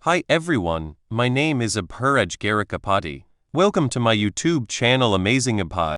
Hi everyone, my name is Abhiraj Garikapati. Welcome to my YouTube channel Amazing Abhi.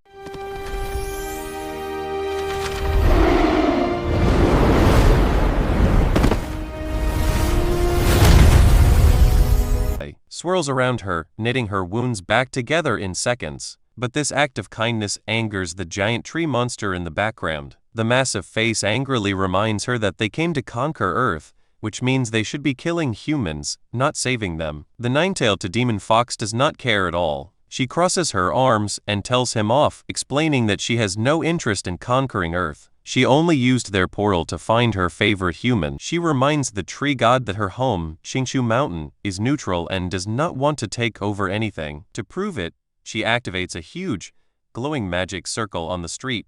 Swirls around her, knitting her wounds back together in seconds. But this act of kindness angers the giant tree monster in the background. The massive face angrily reminds her that they came to conquer Earth, which means they should be killing humans, not saving them. The nine-tailed demon fox does not care at all. She crosses her arms and tells him off, explaining that she has no interest in conquering Earth. She only used their portal to find her favorite human. She reminds the tree god that her home, Qingshu Mountain, is neutral and does not want to take over anything. To prove it, she activates a huge, glowing magic circle on the street,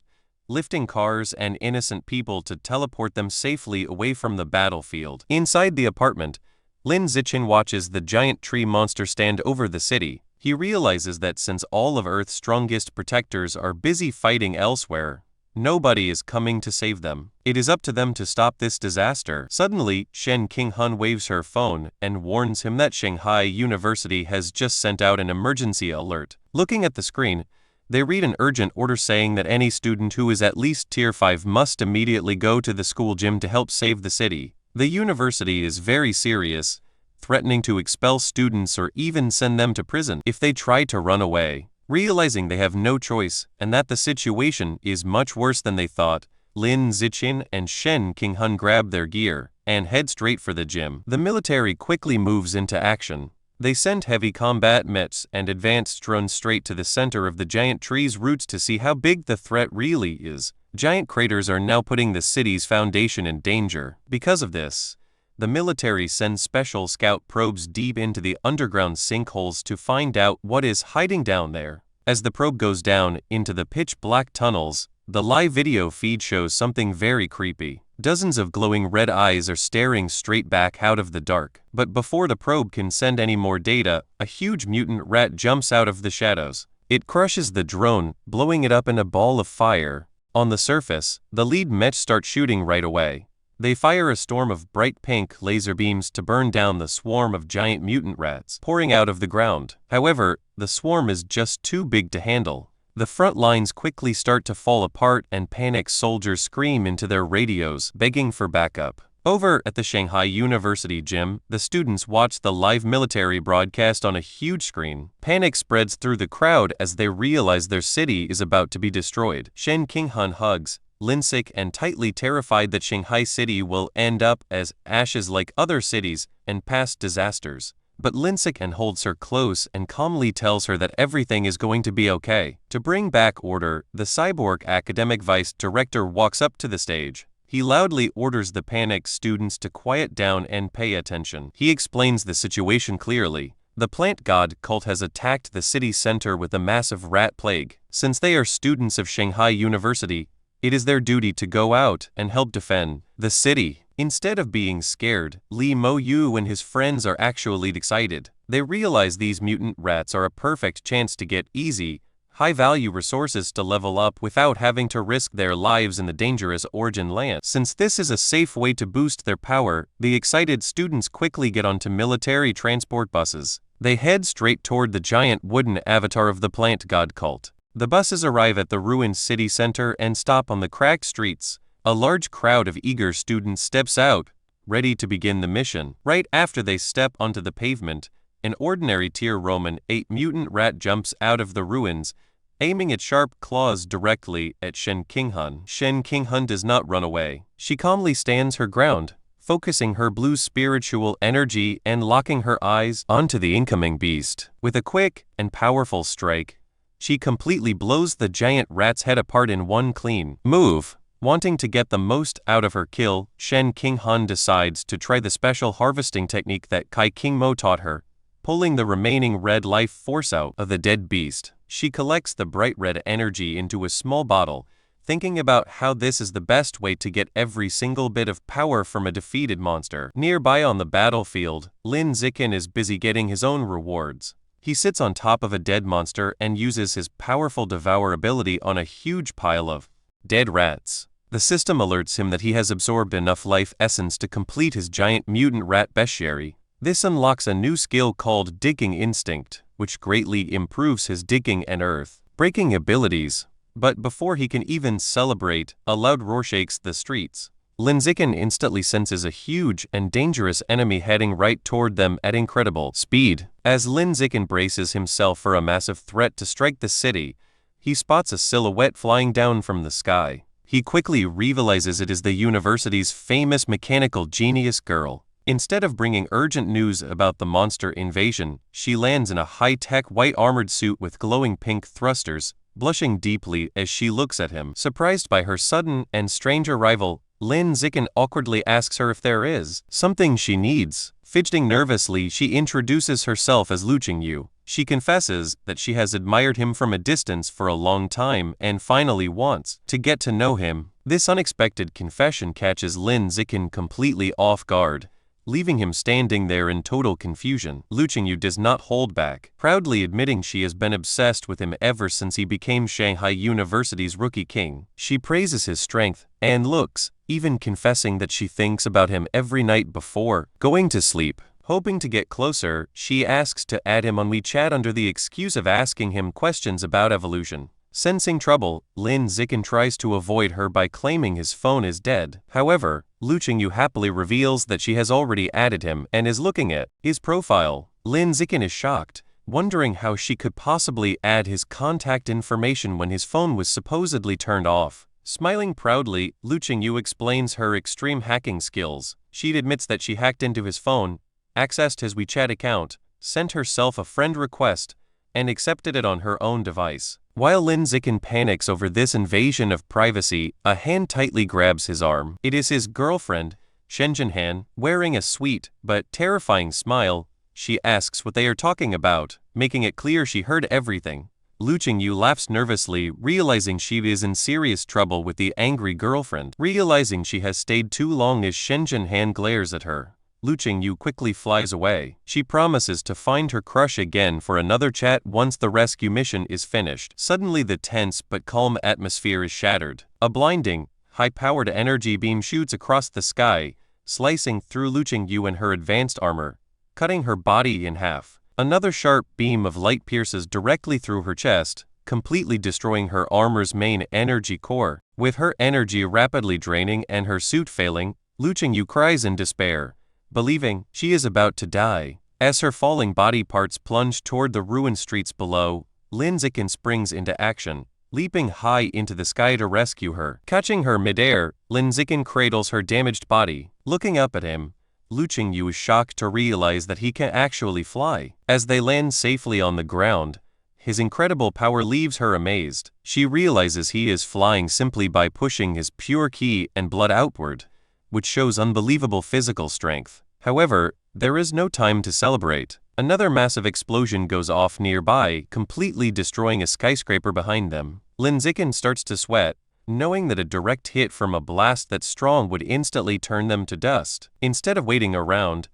lifting cars and innocent people to teleport them safely away from the battlefield. Inside the apartment, Lin Zichen watches the giant tree monster stand over the city. He realizes that since all of Earth's strongest protectors are busy fighting elsewhere, nobody is coming to save them. It is up to them to stop this disaster. Suddenly, Shen Qinghan waves her phone and warns him that Shanghai University has just sent out an emergency alert. Looking at the screen, they read an urgent order saying that any student who is at least Tier 5 must immediately go to the school gym to help save the city. The university is very serious, threatening to expel students or even send them to prison if they try to run away. Realizing they have no choice and that the situation is much worse than they thought, Lin Zichen and Shen Qinghan grab their gear and head straight for the gym. The military quickly moves into action. They send heavy combat mechs and advanced drones straight to the center of the giant tree's roots to see how big the threat really is. Giant craters are now putting the city's foundation in danger. Because of this, the military sends special scout probes deep into the underground sinkholes to find out what is hiding down there. As the probe goes down into the pitch-black tunnels, the live video feed shows something very creepy. Dozens of glowing red eyes are staring straight back out of the dark. But before the probe can send any more data, a huge mutant rat jumps out of the shadows. It crushes the drone, blowing it up in a ball of fire. On the surface, the lead mech starts shooting right away. They fire a storm of bright pink laser beams to burn down the swarm of giant mutant rats pouring out of the ground. However, the swarm is just too big to handle. The front lines quickly start to fall apart and panicked soldiers scream into their radios, begging for backup. Over at the Shanghai University gym, the students watch the live military broadcast on a huge screen. Panic spreads through the crowd as they realize their city is about to be destroyed. Shen Qinghan hugs Linsik and tightly terrified that Shanghai City will end up as ashes like other cities and past disasters. But Linsik holds her close and calmly tells her that everything is going to be okay. To bring back order, the cyborg academic vice director walks up to the stage. He loudly orders the panicked students to quiet down and pay attention. He explains the situation clearly. The plant god cult has attacked the city center with a massive rat plague. Since they are students of Shanghai University, it is their duty to go out and help defend the city. Instead of being scared, Li Mo Yu and his friends are actually excited. They realize these mutant rats are a perfect chance to get easy, high-value resources to level up without having to risk their lives in the dangerous Origin land. Since this is a safe way to boost their power, the excited students quickly get onto military transport buses. They head straight toward the giant wooden avatar of the plant god cult. The buses arrive at the ruined city center and stop on the cracked streets. A large crowd of eager students steps out, ready to begin the mission. Right after they step onto the pavement, an ordinary Tier Roman 8 mutant rat jumps out of the ruins, aiming its sharp claws directly at Shen Qinghan. Shen Qinghan does not run away. She calmly stands her ground, focusing her blue spiritual energy and locking her eyes onto the incoming beast. With a quick and powerful strike, she completely blows the giant rat's head apart in one clean move. Wanting to get the most out of her kill, Shen Qinghan decides to try the special harvesting technique that Kai Qingmo taught her, pulling the remaining red life force out of the dead beast. She collects the bright red energy into a small bottle, thinking about how this is the best way to get every single bit of power from a defeated monster. Nearby on the battlefield, Lin Zichen is busy getting his own rewards. He sits on top of a dead monster and uses his powerful devour ability on a huge pile of dead rats. The system alerts him that he has absorbed enough life essence to complete his giant mutant rat bestiary. This unlocks a new skill called Digging Instinct, which greatly improves his digging and earth-breaking abilities. But before he can even celebrate, a loud roar shakes the streets. Linziken instantly senses a huge and dangerous enemy heading right toward them at incredible speed. As Linziken braces himself for a massive threat to strike the city, he spots a silhouette flying down from the sky. He quickly realizes it is the university's famous mechanical genius girl. Instead of bringing urgent news about the monster invasion, she lands in a high-tech white armored suit with glowing pink thrusters, blushing deeply as she looks at him. Surprised by her sudden and strange arrival, Linziken awkwardly asks her if there is something she needs. Fidgeting nervously, she introduces herself as Lu Qingyu. She confesses that she has admired him from a distance for a long time and finally wants to get to know him. This unexpected confession catches Linziken completely off guard, leaving him standing there in total confusion. Lu Qingyu does not hold back, proudly admitting she has been obsessed with him ever since he became Shanghai University's rookie king. She praises his strength and looks, even confessing that she thinks about him every night before going to sleep. Hoping to get closer, she asks to add him on WeChat under the excuse of asking him questions about evolution. Sensing trouble, Linziken tries to avoid her by claiming his phone is dead. However, Lu Qingyu happily reveals that she has already added him and is looking at his profile. Linziken is shocked, wondering how she could possibly add his contact information when his phone was supposedly turned off. Smiling proudly, Lu Qingyu explains her extreme hacking skills. She admits that she hacked into his phone, accessed his WeChat account, sent herself a friend request, and accepted it on her own device. While Linziken panics over this invasion of privacy, a hand tightly grabs his arm. It is his girlfriend, Shen Jinhan. Wearing a sweet but terrifying smile, she asks what they are talking about, making it clear she heard everything. Lu Qingyu laughs nervously, realizing she is in serious trouble with the angry girlfriend. Realizing she has stayed too long as Shen Jinhan glares at her, Lu Qingyu quickly flies away. She promises to find her crush again for another chat once the rescue mission is finished. Suddenly the tense but calm atmosphere is shattered. A blinding, high-powered energy beam shoots across the sky, slicing through Lu Qingyu and her advanced armor, cutting her body in half. Another sharp beam of light pierces directly through her chest, completely destroying her armor's main energy core. With her energy rapidly draining and her suit failing, Lu Qingyu cries in despair, believing she is about to die. As her falling body parts plunge toward the ruined streets below, Linziken springs into action, leaping high into the sky to rescue her. Catching her midair, Linziken cradles her damaged body. Looking up at him, Lu Qingyu is shocked to realize that he can actually fly. As they land safely on the ground, his incredible power leaves her amazed. She realizes he is flying simply by pushing his pure ki and blood outward, which shows unbelievable physical strength. However, there is no time to celebrate. Another massive explosion goes off nearby, completely destroying a skyscraper behind them. Linziken starts to sweat, knowing that a direct hit from a blast that strong would instantly turn them to dust. Instead of waiting around,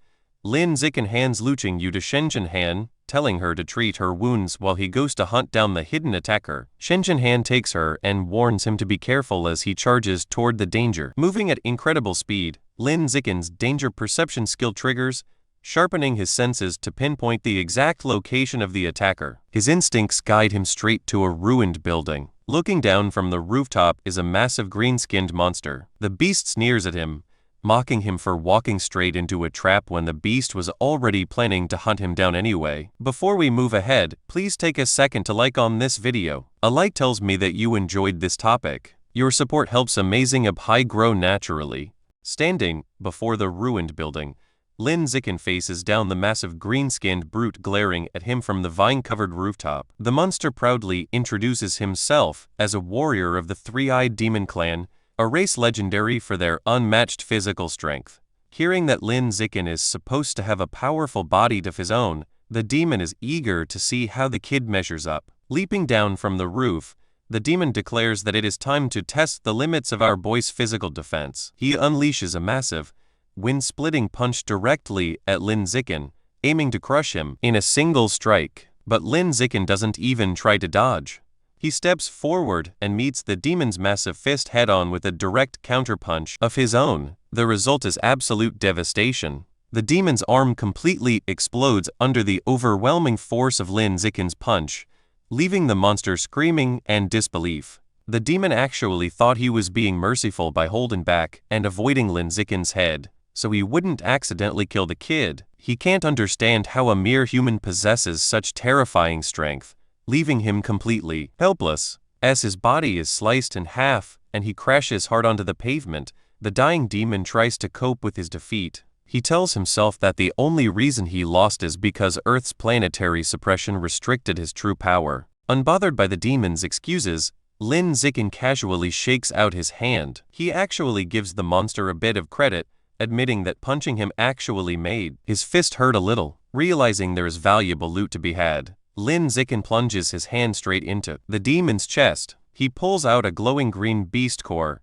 Linziken hands Lu Qingyu to Shen Jinhan, telling her to treat her wounds while he goes to hunt down the hidden attacker. Shen Jinhan takes her and warns him to be careful as he charges toward the danger. Moving at incredible speed, Linziken's danger perception skill triggers, sharpening his senses to pinpoint the exact location of the attacker. His instincts guide him straight to a ruined building. Looking down from the rooftop is a massive green-skinned monster. The beast sneers at him, mocking him for walking straight into a trap when the beast was already planning to hunt him down anyway. Before we move ahead, please take a second to like on this video. A like tells me that you enjoyed this topic. Your support helps Amazing Up High grow naturally. Standing before the ruined building, Linziken faces down the massive green-skinned brute glaring at him from the vine-covered rooftop. The monster proudly introduces himself as a warrior of the Three-Eyed Demon Clan, a race legendary for their unmatched physical strength. Hearing that Linziken is supposed to have a powerful body of his own, the demon is eager to see how the kid measures up. Leaping down from the roof, the demon declares that it is time to test the limits of our boy's physical defense. He unleashes a massive, wind-splitting punch directly at Linziken, aiming to crush him in a single strike. But Linziken doesn't even try to dodge. He steps forward and meets the demon's massive fist head-on with a direct counterpunch of his own. The result is absolute devastation. The demon's arm completely explodes under the overwhelming force of Lin Zikin's punch, leaving the monster screaming in disbelief. The demon actually thought he was being merciful by holding back and avoiding Lin Zikin's head, so he wouldn't accidentally kill the kid. He can't understand how a mere human possesses such terrifying strength, leaving him completely helpless. As his body is sliced in half and he crashes hard onto the pavement, the dying demon tries to cope with his defeat. He tells himself that the only reason he lost is because Earth's planetary suppression restricted his true power. Unbothered by the demon's excuses, Lin Zikin casually shakes out his hand. He actually gives the monster a bit of credit, admitting that punching him actually made his fist hurt a little. Realizing there is valuable loot to be had, Lin Zikin plunges his hand straight into the demon's chest. He pulls out a glowing green beast core,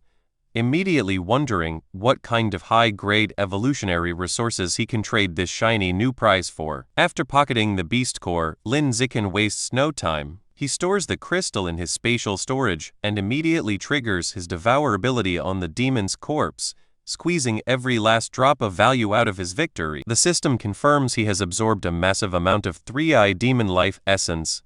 immediately wondering what kind of high-grade evolutionary resources he can trade this shiny new prize for. After pocketing the beast core, Lin Zikin wastes no time. He stores the crystal in his spatial storage and immediately triggers his devour ability on the demon's corpse, squeezing every last drop of value out of his victory. The system confirms he has absorbed a massive amount of 3i demon life essence,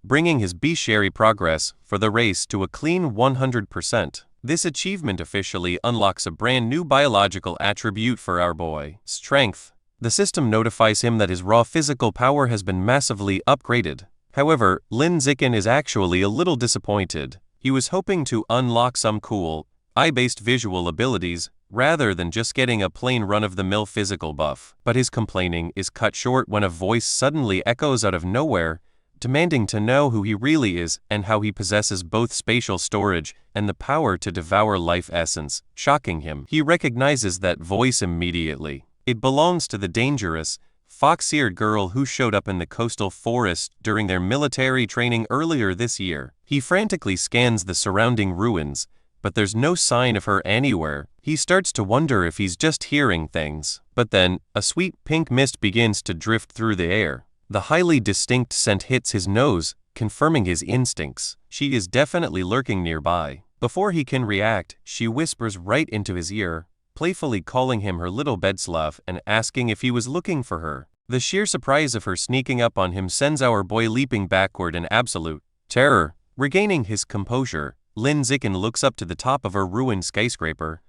bringing his bestiary progress for the race to a clean 100%. This achievement officially unlocks a brand new biological attribute for our boy: strength. The system notifies him that his raw physical power has been massively upgraded. However, Lin Zikin is actually a little disappointed. He was hoping to unlock some cool, eye-based visual abilities, rather than just getting a plain run-of-the-mill physical buff. But his complaining is cut short when a voice suddenly echoes out of nowhere, demanding to know who he really is and how he possesses both spatial storage and the power to devour life essence. Shocking him, he recognizes that voice immediately. It belongs to the dangerous, fox-eared girl who showed up in the coastal forest during their military training earlier this year. He frantically scans the surrounding ruins, but there's no sign of her anywhere. He starts to wonder if he's just hearing things. But then, a sweet pink mist begins to drift through the air. The highly distinct scent hits his nose, confirming his instincts. She is definitely lurking nearby. Before he can react, she whispers right into his ear, playfully calling him her little bedslav and asking if he was looking for her. The sheer surprise of her sneaking up on him sends our boy leaping backward in absolute terror. Regaining his composure, Lin Zikin looks up to the top of a ruined skyscraper,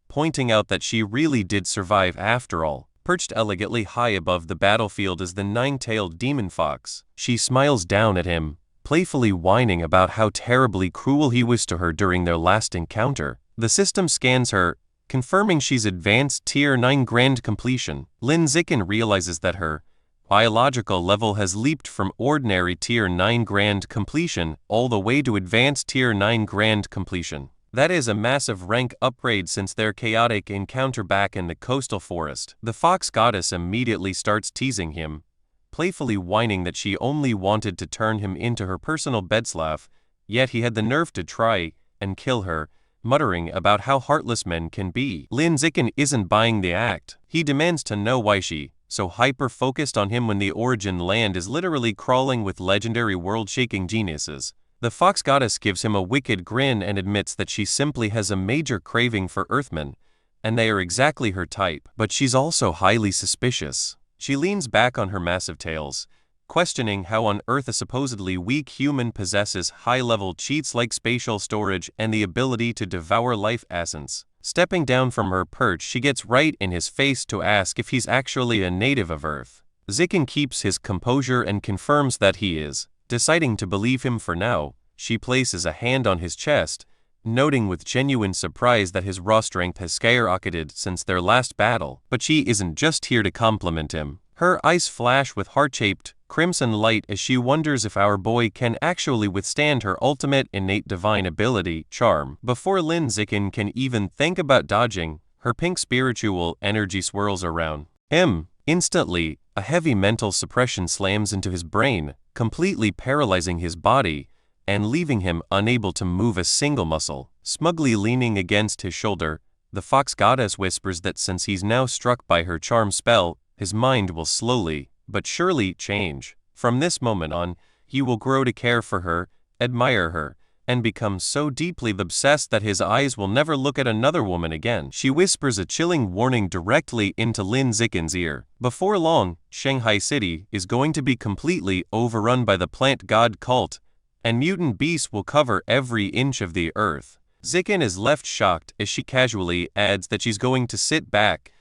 pointing out that she really did survive after all. Perched elegantly high above the battlefield is the nine-tailed demon fox. She smiles down at him, playfully whining about how terribly cruel he was to her during their last encounter. The system scans her, confirming she's advanced Tier 9 Grand Completion. Lin Zikin realizes that her biological level has leaped from ordinary Tier 9 Grand Completion all the way to advanced Tier 9 Grand Completion. That is a massive rank upgrade since their chaotic encounter back in the coastal forest. The fox goddess immediately starts teasing him, playfully whining that she only wanted to turn him into her personal bedslav, yet he had the nerve to try and kill her, muttering about how heartless men can be. Lin Zikin isn't buying the act. He demands to know why she so hyper-focused on him when the origin land is literally crawling with legendary world-shaking geniuses. The fox goddess gives him a wicked grin and admits that she simply has a major craving for Earthmen, and they are exactly her type. But she's also highly suspicious. She leans back on her massive tails, questioning how on Earth a supposedly weak human possesses high-level cheats like spatial storage and the ability to devour life essence. Stepping down from her perch, she gets right in his face to ask if he's actually a native of Earth. Zikin keeps his composure and confirms that he is. Deciding to believe him for now, she places a hand on his chest, noting with genuine surprise that his raw strength has skyrocketed since their last battle. But she isn't just here to compliment him. Her eyes flash with heart-shaped, crimson light as she wonders if our boy can actually withstand her ultimate innate divine ability, charm. Before Lin Zikin can even think about dodging, her pink spiritual energy swirls around him. Instantly, a heavy mental suppression slams into his brain, completely paralyzing his body and leaving him unable to move a single muscle. Smugly leaning against his shoulder, the fox goddess whispers that since he's now struck by her charm spell, his mind will slowly but surely change. From this moment on, he will grow to care for her, admire her, and becomes so deeply obsessed that his eyes will never look at another woman again. She whispers a chilling warning directly into Lin Zichen's ear. Before long, Shanghai City is going to be completely overrun by the plant god cult, and mutant beasts will cover every inch of the earth. Zichen is left shocked as she casually adds that she's going to sit back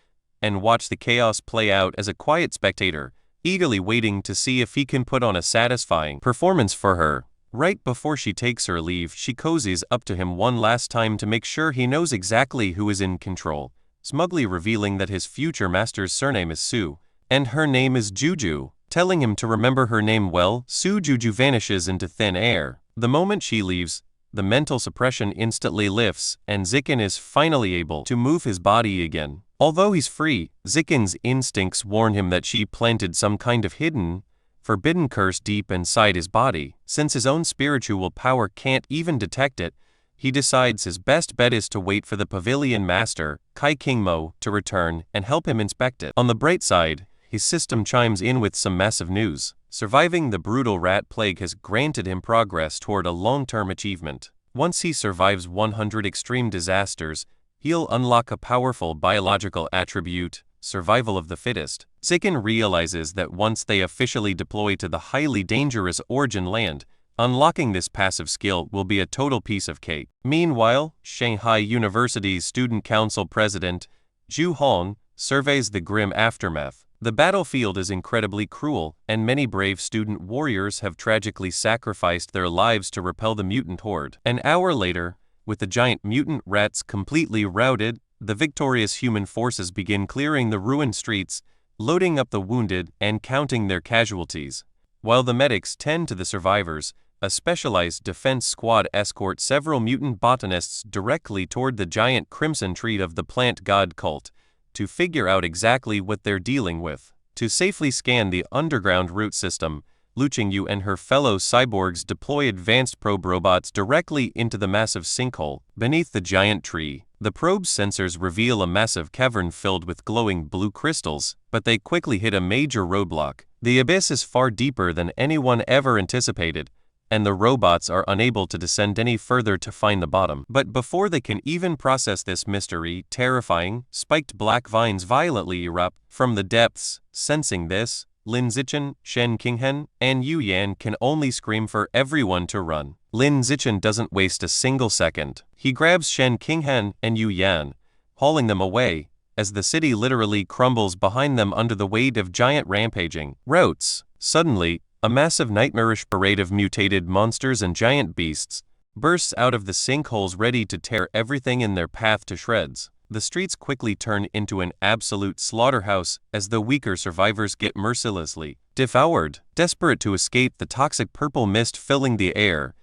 and watch the chaos play out as a quiet spectator, eagerly waiting to see if he can put on a satisfying performance for her. Right before she takes her leave, she cozies up to him one last time to make sure he knows exactly who is in control, smugly revealing that his future master's surname is Su, and her name is Juju. Telling him to remember her name well, Su Juju vanishes into thin air. The moment she leaves, the mental suppression instantly lifts, and Zichen is finally able to move his body again. Although he's free, Zichen's instincts warn him that she planted some kind of hidden, forbidden curse deep inside his body. Since his own spiritual power can't even detect it, he decides his best bet is to wait for the pavilion master, Kai Kingmo, to return and help him inspect it. On the bright side, his system chimes in with some massive news. Surviving the brutal rat plague has granted him progress toward a long-term achievement. Once he survives 100 extreme disasters, he'll unlock a powerful biological attribute, survival of the fittest. Zichen realizes that once they officially deploy to the highly dangerous Origin land, unlocking this passive skill will be a total piece of cake. Meanwhile, Shanghai University's Student Council President, Zhu Hong, surveys the grim aftermath. The battlefield is incredibly cruel, and many brave student warriors have tragically sacrificed their lives to repel the mutant horde. An hour later, with the giant mutant rats completely routed, the victorious human forces begin clearing the ruined streets, loading up the wounded, and counting their casualties. While the medics tend to the survivors, a specialized defense squad escorts several mutant botanists directly toward the giant crimson tree of the plant god cult, to figure out exactly what they're dealing with. To safely scan the underground root system, Lu Qingyu and her fellow cyborgs deploy advanced probe robots directly into the massive sinkhole beneath the giant tree. The probe's sensors reveal a massive cavern filled with glowing blue crystals, but they quickly hit a major roadblock. The abyss is far deeper than anyone ever anticipated, and the robots are unable to descend any further to find the bottom. But before they can even process this mystery, terrifying, spiked black vines violently erupt from the depths. Sensing this, Lin Zichen, Shen Qinghen, and Yu Yan can only scream for everyone to run. Lin Zichen doesn't waste a single second. He grabs Shen Qinghen and Yu Yan, hauling them away, as the city literally crumbles behind them under the weight of giant rampaging routes. Suddenly, a massive nightmarish parade of mutated monsters and giant beasts bursts out of the sinkholes ready to tear everything in their path to shreds. The streets quickly turn into an absolute slaughterhouse as the weaker survivors get mercilessly devoured. Desperate to escape the toxic purple mist filling the air,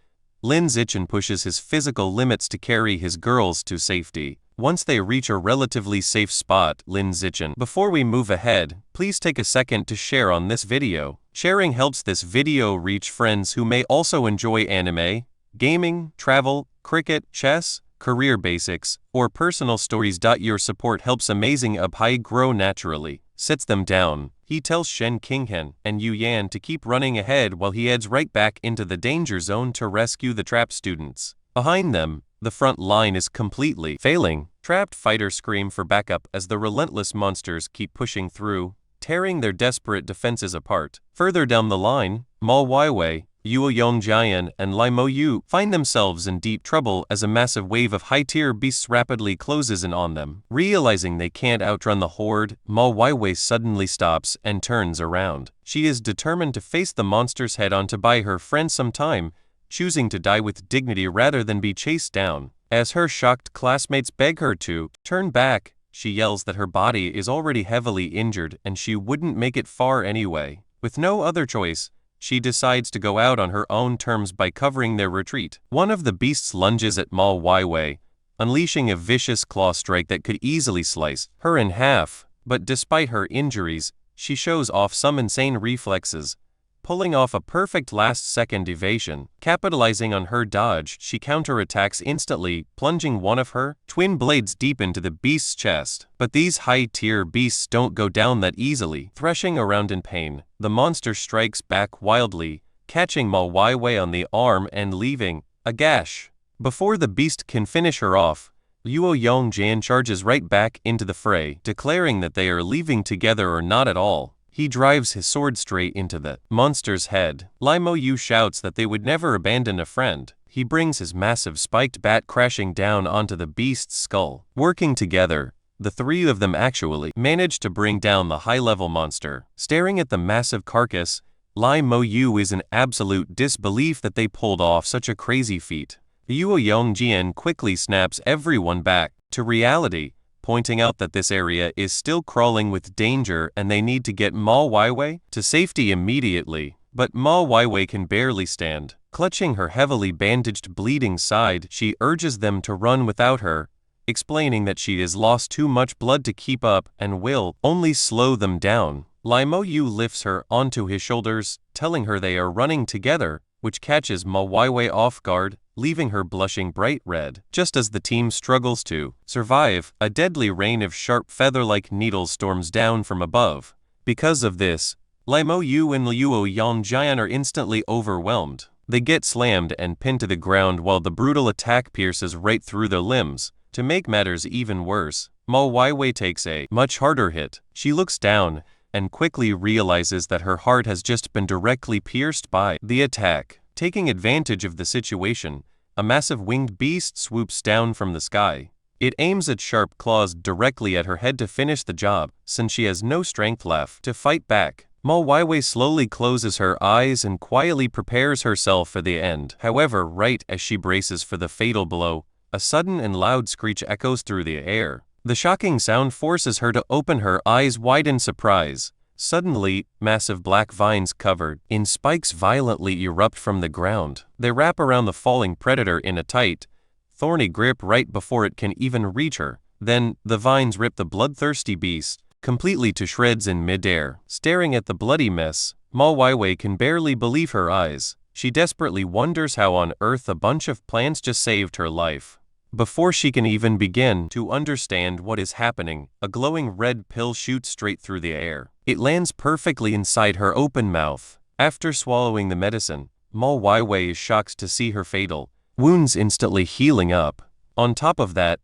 Lin Zichen pushes his physical limits to carry his girls to safety. Once they reach a relatively safe spot, Lin Zichen, before we move ahead, please take a second to share on this video. Sharing helps this video reach friends who may also enjoy anime, gaming, travel, cricket, chess, career basics, or personal stories. Your support helps Amazing Abhai grow naturally. Sits them down. He tells Shen Qinghen and Yu Yan to keep running ahead while he heads right back into the danger zone to rescue the trapped students. Behind them, the front line is completely failing. Trapped fighters scream for backup as the relentless monsters keep pushing through, tearing their desperate defenses apart. Further down the line, Ma Weiwei, Yuo Yongjian, and Lai Mo Yu find themselves in deep trouble as a massive wave of high-tier beasts rapidly closes in on them. Realizing they can't outrun the horde, Ma Weiwei suddenly stops and turns around. She is determined to face the monsters head-on to buy her friend some time, choosing to die with dignity rather than be chased down. As her shocked classmates beg her to turn back, she yells that her body is already heavily injured and she wouldn't make it far anyway. With no other choice, she decides to go out on her own terms by covering their retreat. One of the beasts lunges at Ma Weiwei, unleashing a vicious claw strike that could easily slice her in half. But despite her injuries, she shows off some insane reflexes, pulling off a perfect last-second evasion. Capitalizing on her dodge, she counterattacks instantly, plunging one of her twin blades deep into the beast's chest. But these high-tier beasts don't go down that easily. Threshing around in pain, the monster strikes back wildly, catching Ma Weiwei on the arm and leaving A gash. Before the beast can finish her off, Luo Yongjian charges right back into the fray, declaring that they are leaving together or not at all. He drives his sword straight into the monster's head. Lai Mo Yu shouts that they would never abandon a friend. He brings his massive spiked bat crashing down onto the beast's skull. Working together, the three of them actually manage to bring down the high-level monster. Staring at the massive carcass, Lai Mo Yu is in absolute disbelief that they pulled off such a crazy feat. Luo Yongjian quickly snaps everyone back to reality, pointing out that this area is still crawling with danger and they need to get Ma Weiwei to safety immediately. But Ma Weiwei can barely stand. Clutching her heavily bandaged bleeding side, she urges them to run without her, explaining that she has lost too much blood to keep up and will only slow them down. Lai Mo Yu lifts her onto his shoulders, telling her they are running together, which catches Ma Weiwei off guard, leaving her blushing bright red. Just as the team struggles to survive, a deadly rain of sharp feather-like needles storms down from above. Because of this, Lai Mo Yu and Luo Yongjian are instantly overwhelmed. They get slammed and pinned to the ground while the brutal attack pierces right through their limbs. To make matters even worse, Ma Weiwei takes a much harder hit. She looks down and quickly realizes that her heart has just been directly pierced by the attack. Taking advantage of the situation, a massive winged beast swoops down from the sky. It aims its sharp claws directly at her head to finish the job, since she has no strength left to fight back. Ma Weiwei slowly closes her eyes and quietly prepares herself for the end. However, right as she braces for the fatal blow, a sudden and loud screech echoes through the air. The shocking sound forces her to open her eyes wide in surprise. Suddenly, massive black vines covered in spikes violently erupt from the ground. They wrap around the falling predator in a tight, thorny grip right before it can even reach her. Then, the vines rip the bloodthirsty beast completely to shreds in midair. Staring at the bloody mess, Ma Weiwei can barely believe her eyes. She desperately wonders how on earth a bunch of plants just saved her life. Before she can even begin to understand what is happening, a glowing red pill shoots straight through the air. It lands perfectly inside her open mouth. After swallowing the medicine, Ma Weiwei is shocked to see her fatal wounds instantly healing up. On top of that,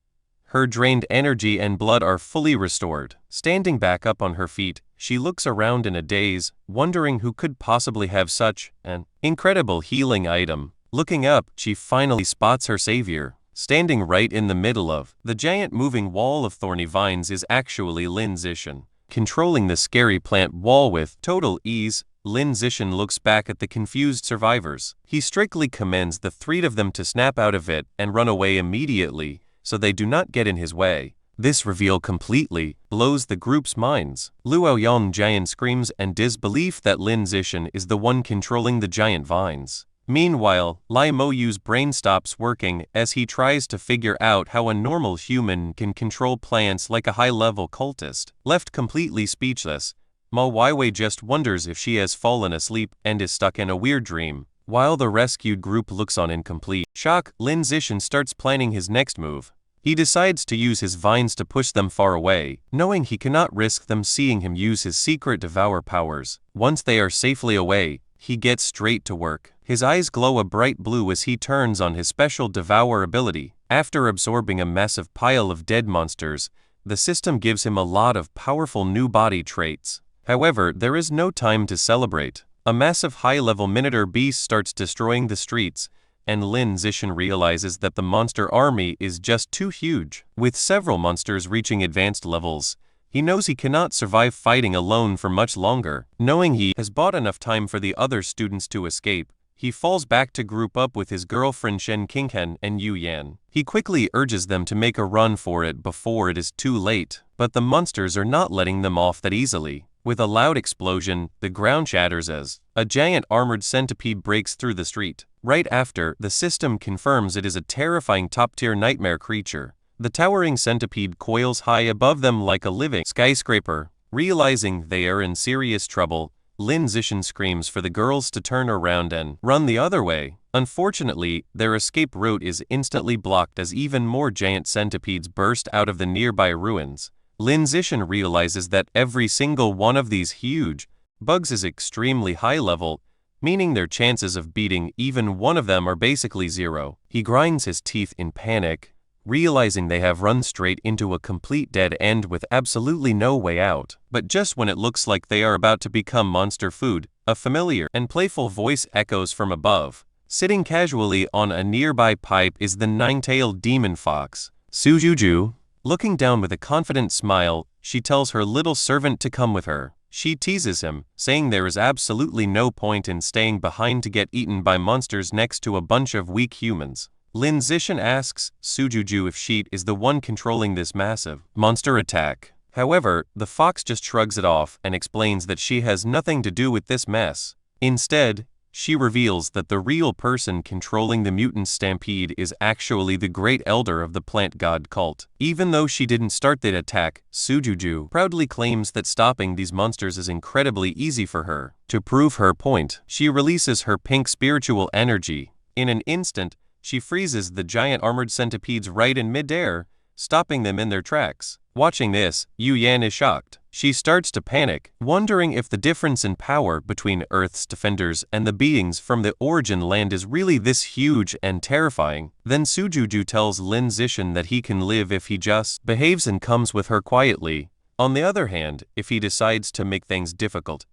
her drained energy and blood are fully restored. Standing back up on her feet, she looks around in a daze, wondering who could possibly have such an incredible healing item. Looking up, she finally spots her savior. Standing right in the middle of the giant moving wall of thorny vines is actually Lin Zishan. Controlling the scary plant wall with total ease, Lin Zishan looks back at the confused survivors. He strictly commands the three of them to snap out of it and run away immediately, so they do not get in his way. This reveal completely blows the group's minds. Luo Yongjian screams in disbelief that Lin Zishan is the one controlling the giant vines. Meanwhile, Lai Mo Yu's brain stops working as he tries to figure out how a normal human can control plants like a high-level cultist. Left completely speechless, Ma Weiwei just wonders if she has fallen asleep and is stuck in a weird dream. While the rescued group looks on in complete shock, Lin Zishan starts planning his next move. He decides to use his vines to push them far away, knowing he cannot risk them seeing him use his secret devour powers. Once they are safely away, he gets straight to work. His eyes glow a bright blue as he turns on his special devour ability. After absorbing a massive pile of dead monsters, the system gives him a lot of powerful new body traits. However, there is no time to celebrate. A massive high-level minotaur beast starts destroying the streets, and Lin Zishan realizes that the monster army is just too huge. With several monsters reaching advanced levels, he knows he cannot survive fighting alone for much longer. Knowing he has bought enough time for the other students to escape, he falls back to group up with his girlfriend Shen Qinghen and Yu Yan. He quickly urges them to make a run for it before it is too late, but the monsters are not letting them off that easily. With a loud explosion, the ground shatters as a giant armored centipede breaks through the street. Right after, the system confirms it is a terrifying top-tier nightmare creature. The towering centipede coils high above them like a living skyscraper. Realizing they are in serious trouble, Lin Zishan screams for the girls to turn around and run the other way. Unfortunately, their escape route is instantly blocked as even more giant centipedes burst out of the nearby ruins. Lin Zishan realizes that every single one of these huge bugs is extremely high level, meaning their chances of beating even one of them are basically zero. He grinds his teeth in panic, realizing they have run straight into a complete dead end with absolutely no way out. But just when it looks like they are about to become monster food, a familiar and playful voice echoes from above. Sitting casually on a nearby pipe is the nine-tailed demon fox, Sujuju. Looking down with a confident smile, she tells her little servant to come with her. She teases him, saying there is absolutely no point in staying behind to get eaten by monsters next to a bunch of weak humans. Lin Zishan asks Sujuju if she is the one controlling this massive monster attack. However, the fox just shrugs it off and explains that she has nothing to do with this mess. Instead, she reveals that the real person controlling the mutant stampede is actually the great elder of the plant god cult. Even though she didn't start the attack, Sujuju proudly claims that stopping these monsters is incredibly easy for her. To prove her point, she releases her pink spiritual energy. In an instant, she freezes the giant armored centipedes right in midair, stopping them in their tracks. Watching this, Yu Yan is shocked. She starts to panic, wondering if the difference in power between Earth's defenders and the beings from the origin land is really this huge and terrifying. Then Sujuju tells Lin Zishan that he can live if he just behaves and comes with her quietly. On the other hand, if he decides to make things difficult,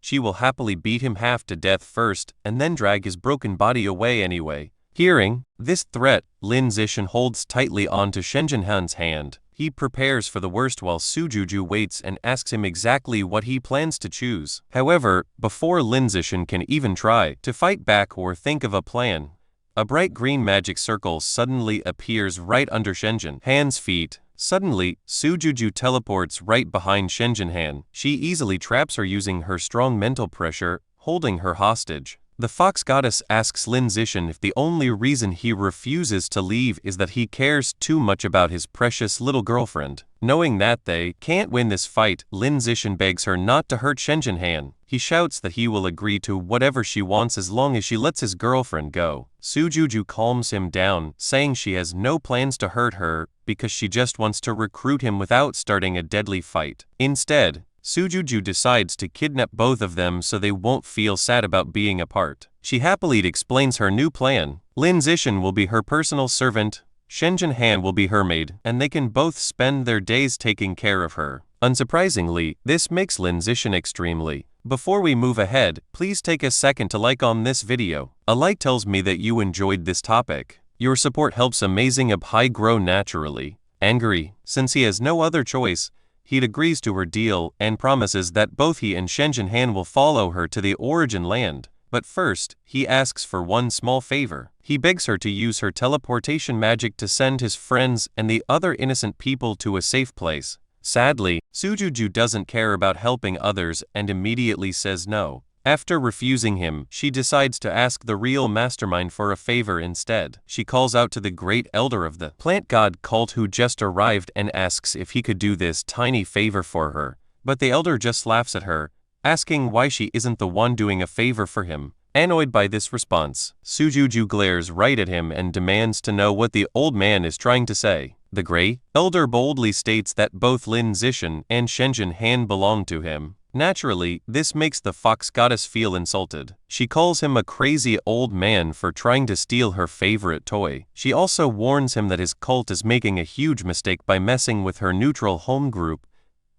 she will happily beat him half to death first and then drag his broken body away anyway. Hearing this threat, Lin Zishan holds tightly onto Shenzhen Han's hand. He prepares for the worst while Sujuju waits and asks him exactly what he plans to choose. However, before Lin Zishan can even try to fight back or think of a plan, a bright green magic circle suddenly appears right under Shenzhen Han's feet. Suddenly, Sujuju teleports right behind Shenzhen Han. She easily traps her using her strong mental pressure, holding her hostage. The fox goddess asks Lin Zishan if the only reason he refuses to leave is that he cares too much about his precious little girlfriend. Knowing that they can't win this fight, Lin Zishan begs her not to hurt Shenzhen Han. He shouts that he will agree to whatever she wants as long as she lets his girlfriend go. Sujuju calms him down, saying she has no plans to hurt her because she just wants to recruit him without starting a deadly fight. Instead, Sujuju decides to kidnap both of them so they won't feel sad about being apart. She happily explains her new plan. Lin Zishan will be her personal servant, Shenzhen Han will be her maid, and they can both spend their days taking care of her. Unsurprisingly, this makes Lin Zishan extremely. Before we move ahead, please take a second to like on this video. A like tells me that you enjoyed this topic. Your support helps Amazing Up High grow naturally. Angry, since he has no other choice, he agrees to her deal and promises that both he and Shenzhen Han will follow her to the origin land. But first, he asks for one small favor. He begs her to use her teleportation magic to send his friends and the other innocent people to a safe place. Sadly, Sujuju doesn't care about helping others and immediately says no. After refusing him, she decides to ask the real mastermind for a favor instead. She calls out to the great elder of the plant god cult who just arrived and asks if he could do this tiny favor for her. But the elder just laughs at her, asking why she isn't the one doing a favor for him. Annoyed by this response, Sujuju glares right at him and demands to know what the old man is trying to say. The great elder boldly states that both Lin Zishan and Shenzhen Han belong to him. Naturally, this makes the fox goddess feel insulted. She calls him a crazy old man for trying to steal her favorite toy. She also warns him that his cult is making a huge mistake by messing with her neutral home group,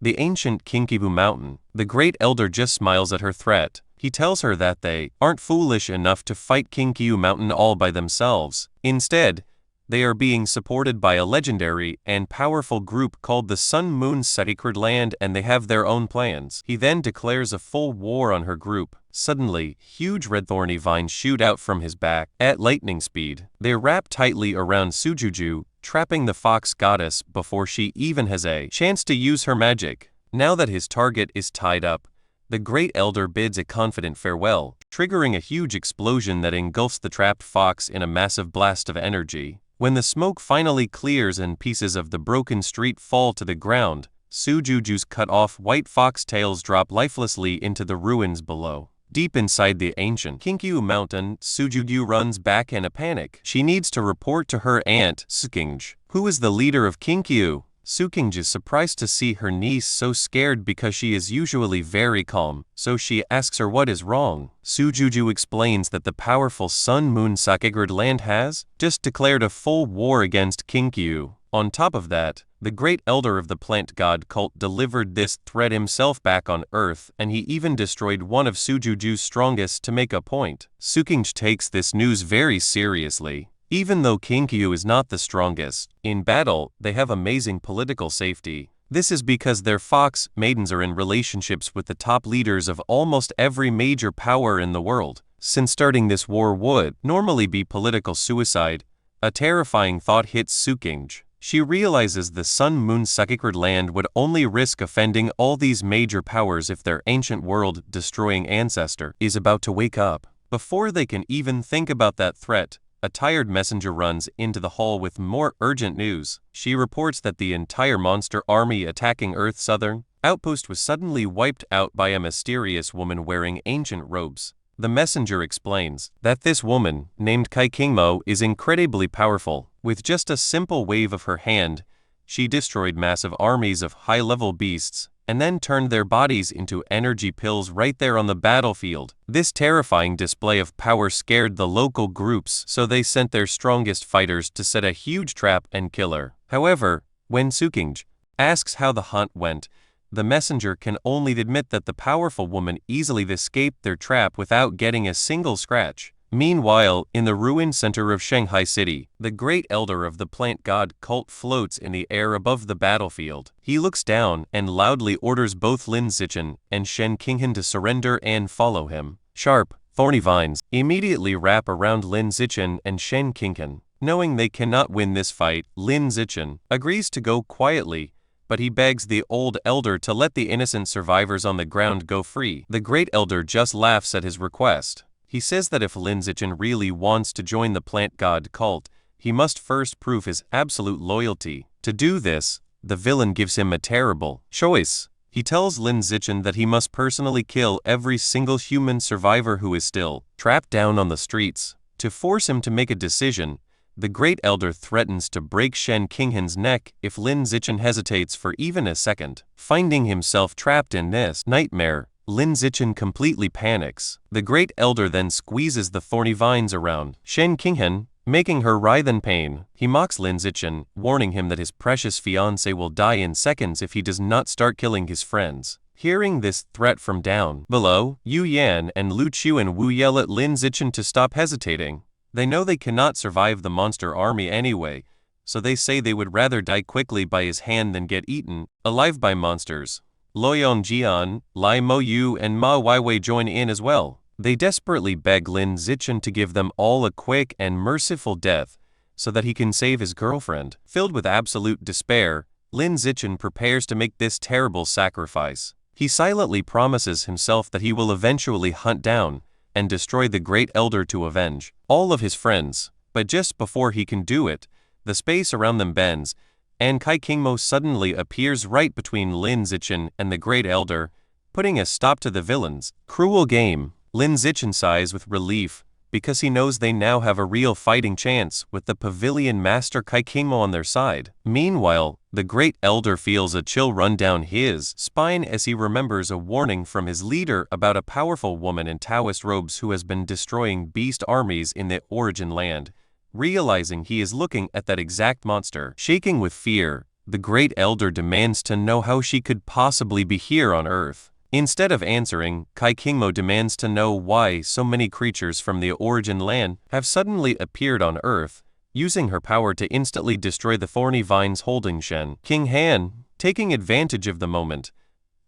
the ancient Kinkibu Mountain. The great elder just smiles at her threat. He tells her that they aren't foolish enough to fight Kinkibu Mountain all by themselves. Instead, they are being supported by a legendary and powerful group called the Sun Moon Sacred Land, and they have their own plans. He then declares a full war on her group. Suddenly, huge red thorny vines shoot out from his back at lightning speed. They wrap tightly around Sujuju, trapping the fox goddess before she even has a chance to use her magic. Now that his target is tied up, the great elder bids a confident farewell, triggering a huge explosion that engulfs the trapped fox in a massive blast of energy. When the smoke finally clears and pieces of the broken street fall to the ground, Sujuju's cut-off white fox tails drop lifelessly into the ruins below. Deep inside the ancient Kinkiu Mountain, Sujuju runs back in a panic. She needs to report to her aunt, Sukinj, who is the leader of Kinkiu. Suking is surprised to see her niece so scared because she is usually very calm, so she asks her what is wrong. Sujuju explains that the powerful Sun Moon Sakigard land has just declared a full war against Kinkyu. On top of that, the great elder of the plant god cult delivered this threat himself back on Earth, and he even destroyed one of Sujuju's strongest to make a point. Suking takes this news very seriously. Even though Kinkyu is not the strongest, in battle, they have amazing political safety. This is because their fox maidens are in relationships with the top leaders of almost every major power in the world. Since starting this war would normally be political suicide, a terrifying thought hits Suking. She realizes the Sun Moon Sakigard land would only risk offending all these major powers if their ancient world-destroying ancestor is about to wake up. Before they can even think about that threat, a tired messenger runs into the hall with more urgent news. She reports that the entire monster army attacking Earth's southern outpost was suddenly wiped out by a mysterious woman wearing ancient robes. The messenger explains that this woman, named Kai Kingmo, is incredibly powerful. With just a simple wave of her hand, she destroyed massive armies of high-level beasts, and then turned their bodies into energy pills right there on the battlefield. This terrifying display of power scared the local groups, so they sent their strongest fighters to set a huge trap and kill her. However, when Suking asks how the hunt went, the messenger can only admit that the powerful woman easily escaped their trap without getting a single scratch. Meanwhile, in the ruined center of Shanghai City, the great elder of the plant god cult floats in the air above the battlefield. He looks down and loudly orders both Lin Zichen and Shen Qinghan to surrender and follow him. Sharp, thorny vines immediately wrap around Lin Zichen and Shen Qinghan. Knowing they cannot win this fight, Lin Zichen agrees to go quietly, but he begs the old elder to let the innocent survivors on the ground go free. The great elder just laughs at his request. He says that if Lin Zichen really wants to join the plant god cult, he must first prove his absolute loyalty. To do this, the villain gives him a terrible choice. He tells Lin Zichen that he must personally kill every single human survivor who is still trapped down on the streets. To force him to make a decision, the great elder threatens to break Shen Qinghan's neck if Lin Zichen hesitates for even a second. Finding himself trapped in this nightmare, Lin Zichen completely panics. The great elder then squeezes the thorny vines around Shen Qinghan, making her writhe in pain. He mocks Lin Zichen, warning him that his precious fiancée will die in seconds if he does not start killing his friends. Hearing this threat from down below, Yu Yan and Lu Qiu and Wu yell at Lin Zichen to stop hesitating. They know they cannot survive the monster army anyway, so they say they would rather die quickly by his hand than get eaten alive by monsters. Luoyang Jian, Lai Mo Yu and Ma Weiwei join in as well. They desperately beg Lin Zichen to give them all a quick and merciful death so that he can save his girlfriend. Filled with absolute despair, Lin Zichen prepares to make this terrible sacrifice. He silently promises himself that he will eventually hunt down and destroy the great elder to avenge all of his friends. But just before he can do it, the space around them bends, and Kai Kingmo suddenly appears right between Lin Zichen and the great elder, putting a stop to the villain's cruel game. Lin Zichen sighs with relief because he knows they now have a real fighting chance with the pavilion master Kai Kingmo on their side. Meanwhile, the great elder feels a chill run down his spine as he remembers a warning from his leader about a powerful woman in Taoist robes who has been destroying beast armies in the origin land. Realizing he is looking at that exact monster, shaking with fear, the great elder demands to know how she could possibly be here on Earth. Instead of answering, Kai Kingmo demands to know why so many creatures from the origin land have suddenly appeared on Earth, using her power to instantly destroy the thorny vines holding Shen Qinghan. Taking advantage of the moment,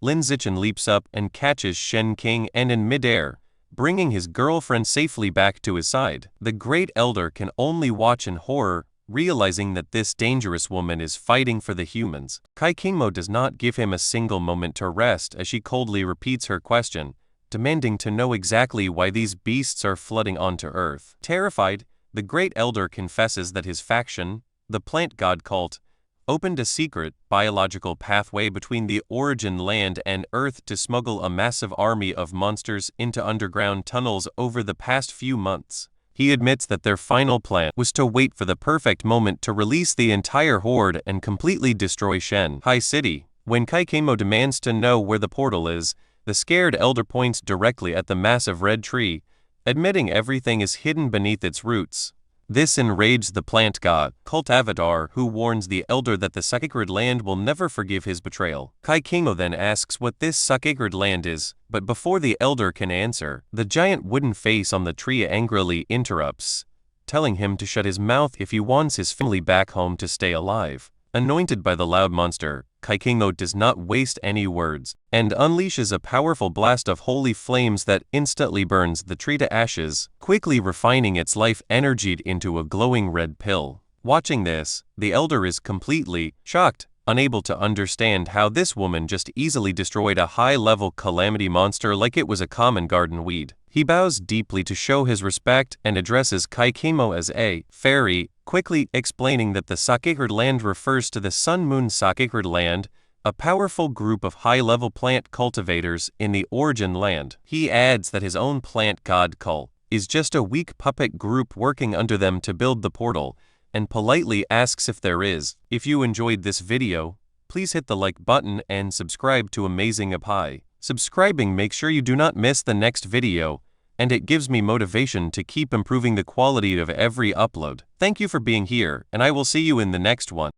Lin Zichen leaps up and catches Shen Qing and in midair, bringing his girlfriend safely back to his side. The great elder can only watch in horror, realizing that this dangerous woman is fighting for the humans. Kai Kingmo does not give him a single moment to rest as she coldly repeats her question, demanding to know exactly why these beasts are flooding onto Earth. Terrified, the great elder confesses that his faction, the plant god cult, opened a secret biological pathway between the origin land and Earth to smuggle a massive army of monsters into underground tunnels over the past few months. He admits that their final plan was to wait for the perfect moment to release the entire horde and completely destroy Shanghai City. When Kaikemo demands to know where the portal is, the scared elder points directly at the massive red tree, admitting everything is hidden beneath its roots. This enraged the plant god, cult avatar, who warns the elder that the sacred land will never forgive his betrayal. Kaikemo then asks what this sacred land is, but before the elder can answer, the giant wooden face on the tree angrily interrupts, telling him to shut his mouth if he wants his family back home to stay alive. Anointed by the loud monster, Kaikemo does not waste any words, and unleashes a powerful blast of holy flames that instantly burns the tree to ashes, quickly refining its life energy into a glowing red pill. Watching this, the elder is completely shocked, unable to understand how this woman just easily destroyed a high-level calamity monster like it was a common garden weed. He bows deeply to show his respect and addresses Kaikemo as a fairy, quickly explaining that the sacred land refers to the Sun-Moon Sacred Land, a powerful group of high-level plant cultivators in the Origin Land. He adds that his own plant god cult is just a weak puppet group working under them to build the portal, and politely asks if there is. If you enjoyed this video, please hit the like button and subscribe to Amazing Apai. Subscribing makes sure you do not miss the next video, and it gives me motivation to keep improving the quality of every upload. Thank you for being here, and I will see you in the next one.